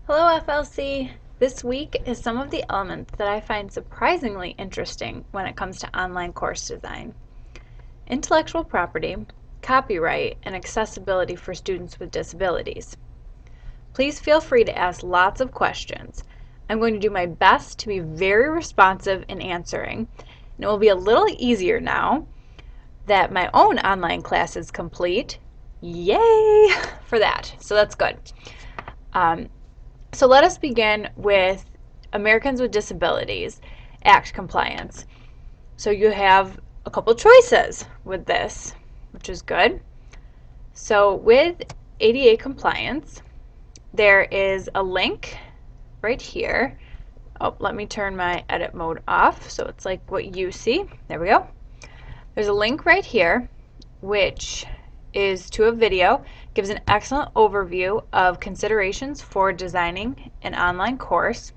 Hello FLC! This week is some of the elements that I find surprisingly interesting when it comes to online course design. Intellectual property, copyright, and accessibility for students with disabilities. Please feel free to ask lots of questions. I'm going to do my best to be very responsive in answering, and it will be a little easier now that my own online class is complete. Yay for that! So that's good. So let us begin with Americans with Disabilities Act compliance. So you have a couple choices with this, which is good. So with ADA compliance, there is a link right here. Oh, let me turn my edit mode off so it's like what you see. There we go. There's a link right here which is to a video, gives an excellent overview of considerations for designing an online course.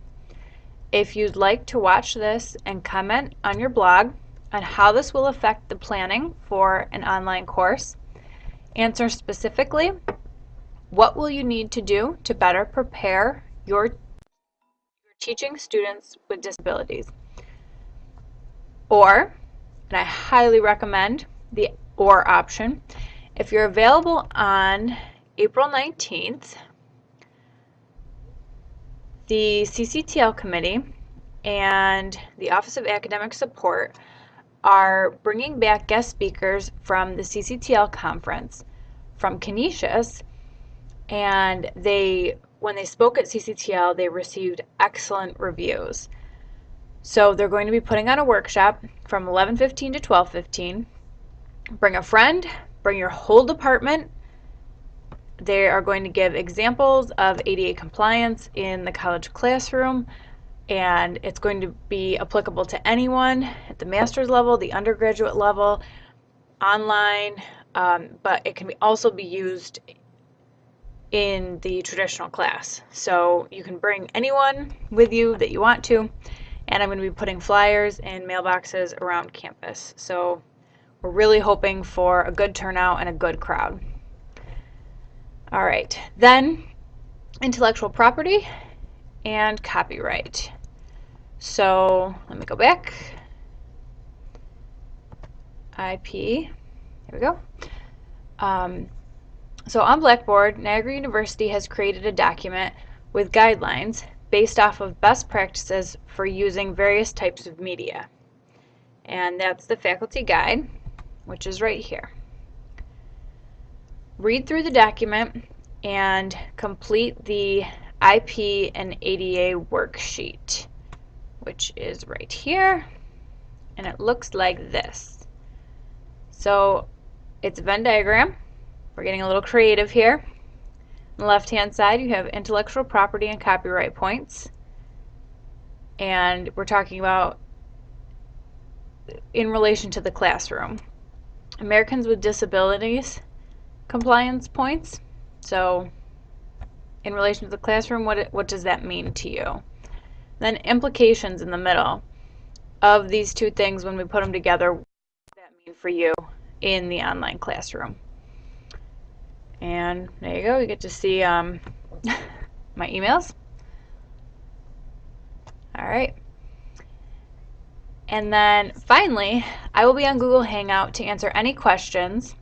If you'd like to watch this and comment on your blog on how this will affect the planning for an online course, answer specifically what will you need to do to better prepare your teaching students with disabilities. Or, and I highly recommend the or option, if you're available on April 19th, the CCTL committee and the Office of Academic Support are bringing back guest speakers from the CCTL conference from Canisius, and when they spoke at CCTL, they received excellent reviews. So they're going to be putting on a workshop from 11:15 to 12:15. Bring a friend, bring your whole department. They are going to give examples of ADA compliance in the college classroom, and it's going to be applicable to anyone at the master's level, the undergraduate level, online, but it can also be used in the traditional class. So you can bring anyone with you that you want to, and I'm going to be putting flyers in mailboxes around campus. So we're really hoping for a good turnout and a good crowd. All right, then intellectual property and copyright. So let me go back. IP, here we go. So on Blackboard, Niagara University has created a document with guidelines based off of best practices for using various types of media. And that's the faculty guide, which is right here. Read through the document and complete the IP and ADA worksheet, which is right here, and it looks like this. So it's a Venn diagram. We're getting a little creative here. On the left-hand side, you have intellectual property and copyright points, and we're talking about in relation to the classroom. Americans with Disabilities compliance points. So in relation to the classroom, what does that mean to you? Then implications in the middle of these two things when we put them together, what does that mean for you in the online classroom? And there you go, you get to see my emails. All right. And then finally, I will be on Google Hangout to answer any questions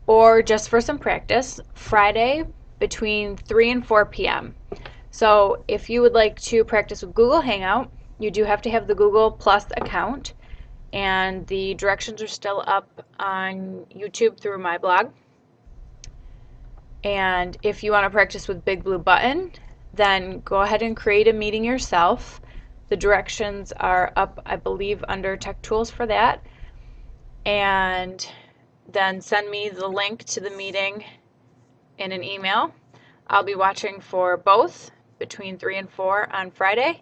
or just for some practice, Friday between 3 and 4 p.m. So if you would like to practice with Google Hangout, you do have to have the Google Plus account, and the directions are still up on YouTube through my blog. And if you want to practice with Big Blue Button, then go ahead and create a meeting yourself. The directions are up, I believe, under Tech Tools for that. And then send me the link to the meeting in an email. I'll be watching for both between 3 and 4 on Friday.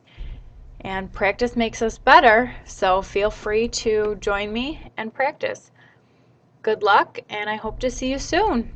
And practice makes us better, so feel free to join me and practice. Good luck, and I hope to see you soon.